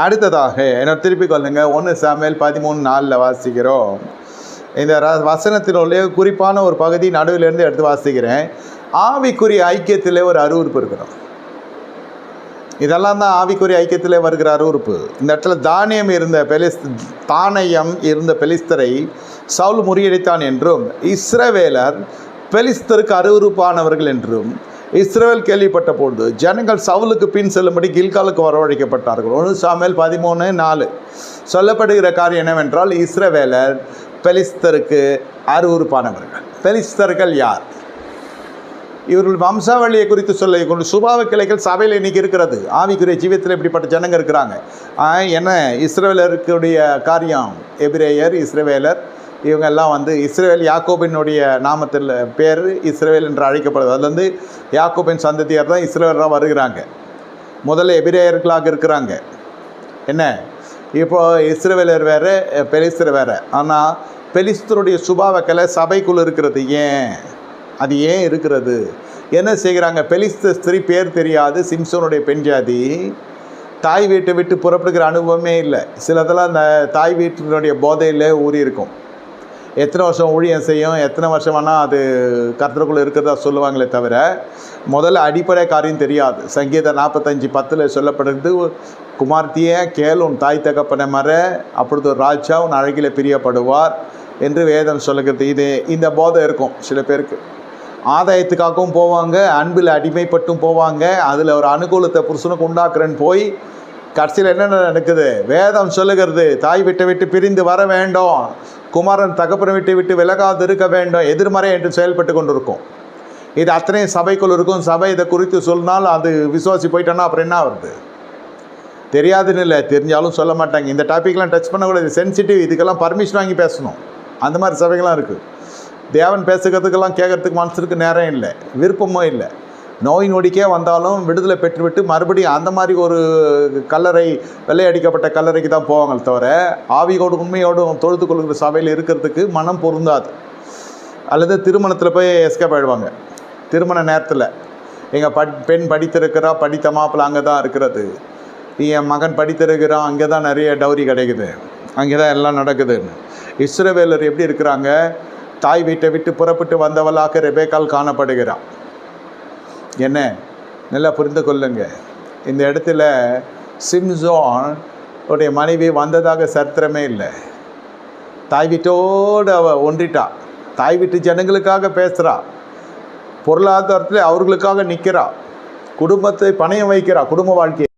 அடுத்ததாக என்ன திருப்பிக் கொள்ளுங்க, 1 சாமுவேல் 13:4 வாசிக்கிறோம். இந்த வசனத்தினுடைய குறிப்பான ஒரு பகுதி நடுவிலிருந்து எடுத்து வாசிக்கிறேன். ஆவிக்குரிய ஐக்கியத்திலே ஒரு அருவருப்பு இருக்கணும். இதெல்லாம் தான் ஆவிக்குரிய ஐக்கியத்திலே வருகிற அருவருப்பு. இந்த இடத்துல தானியம் இருந்த பெலிஸ்தரை சவுல் முறியடித்தான் என்றும், இஸ்ரவேலர் பெலிஸ்தருக்கு அருவருப்பானவர்கள் என்றும் இஸ்ரவேல் கேள்விப்பட்ட பொழுது ஜனங்கள் சவுலுக்கு பின் செல்லும்படி கில்காலுக்கு வரவழைக்கப்பட்டார்கள். 1 சாமுவேல் 13:4 சொல்லப்படுகிற காரியம் என்னவென்றால், இஸ்ரவேலர் பெலிஸ்தருக்கு அருவருப்பானவர்கள். பெலிஸ்தர்கள் யார்? இவர்கள் வம்சாவளியை குறித்து சொல்ல சுபாவ கிளைகள் சபையில் இன்றைக்கி இருக்கிறது. ஆவிக்குரிய ஜீவியத்தில் இப்படிப்பட்ட ஜனங்க இருக்கிறாங்க. என்ன இஸ்ரவேலருக்குடைய காரியம்? எபிரேயர், இஸ்ரவேலர், இவங்கெல்லாம் இஸ்ரவேல் யாக்கோபினுடைய நாமத்தில் பேர் இஸ்ரவேல் என்று அழைக்கப்படுது. அதுலேருந்து யாக்கோபின் சந்ததியார் தான் இஸ்ரவேலராக வருகிறாங்க. முதல்ல எபிரேயர்களாக இருக்கிறாங்க. என்ன இப்போ இஸ்ரவேலர் வேறு, பெலிஸ்தர் வேறு. ஆனால் பெலிஸ்தருடைய சுபாவக்கலை சபைக்குள் இருக்கிறது. அது ஏன் இருக்கிறது? என்ன செய்கிறாங்க? பெலிஸ்த ஸ்திரீ பேர் தெரியாது, சிம்சோனுடைய பெண் ஜாதி, தாய் வீட்டை விட்டு புறப்படுகிற அனுபவமே இல்லை. சிலதெல்லாம் அந்த தாய் வீட்டினுடைய போதையில் ஊறி இருக்கும். எத்தனை வருஷம் ஊழியம் செய்யும், எத்தனை வருஷம் வேணால் அது கர்த்தருக்குள்ளே இருக்கிறதா சொல்லுவாங்களே தவிர முதல்ல அடிப்படை காரியம் தெரியாது. சங்கீதம் 45:10 சொல்லப்படுறது, குமார்த்தியே கேள் உன் தாய் தகப்பனை மற, அப்பொழுது ஒரு ராஜா உன் அழகில் பிரியப்படுவார் என்று வேதம் சொல்லுகிறது. இந்த போதை இருக்கும் சில பேருக்கு. ஆதாயத்துக்காகவும் போவாங்க, அன்பில் அடிமைப்பட்டும் போவாங்க. அதில் ஒரு அனுகூலத்தை புருஷனுக்கு உண்டாக்குறேன்னு போய் கடைசியில் என்னென்ன நடக்குது? வேதம் சொல்லுகிறது, தாய் விட்டு பிரிந்து வர வேண்டும், குமாரன் தகப்பனை விட்டு விலகாது இருக்க வேண்டும், எதிர்மறை என்று செயல்பட்டு கொண்டு இருக்கும். இது அத்தனையும் சபைக்குள் இருக்கும். சபை இதை குறித்து சொன்னால் அது விசுவாசி போயிட்டோன்னா அப்புறம் என்ன வருது? தெரியாதுன்னு இல்லை, தெரிஞ்சாலும் சொல்ல மாட்டாங்க. இந்த டாப்பிக்லாம் டச் பண்ணக்கூடாது, சென்சிட்டிவ். இதுக்கெல்லாம் பர்மிஷன் வாங்கி பேசணும். அந்த மாதிரி சபைகள்லாம் இருக்குது. தேவன் பேசுகிறதுக்கெல்லாம் கேட்கறதுக்கு மனசுக்கு நேரம் இல்லை, விருப்பமும் இல்லை. நோய் நொடிக்கே வந்தாலும் விடுதலை பெற்றுவிட்டு மறுபடியும் அந்த மாதிரி ஒரு கல்லறை, வெள்ளையடிக்கப்பட்ட கல்லறைக்கு தான் போவாங்க தவிர ஆவியோடு உண்மையோடும் தொழுது கொள்கிற சபையில் இருக்கிறதுக்கு மனம் பொருந்தாது. அல்லது திருமணத்தில் போய் எஸ்கேப் ஆகிடுவாங்க. திருமண நேரத்தில் எங்கள் பெண் படித்திருக்கிறா, படித்த மாப்பிள்ளை அங்கே தான் இருக்கிறது, என் மகன் படித்திருக்கிறான், அங்கே தான் நிறைய டவுரி கிடைக்குது, அங்கே தான் எல்லாம் நடக்குது. இஸ்ரவேலர் எப்படி இருக்கிறாங்க? தாய் வீட்டை விட்டு புறப்பட்டு வந்தவளாக ரெபேக்கால் காணப்படுகிறான். என்ன நல்லா புரிந்து கொள்ளுங்க. இந்த இடத்துல சிம்சோன் உடைய மனைவி வந்ததாக சரித்திரமே இல்லை. தாய் வீட்டோடு அவள் ஒன்றிட்டா. தாய் வீட்டு ஜனங்களுக்காக பேசுகிறா, பொருளாதாரத்தில் அவர்களுக்காக நிற்கிறா, குடும்பத்தை பணயம் வைக்கிறா, குடும்ப வாழ்க்கை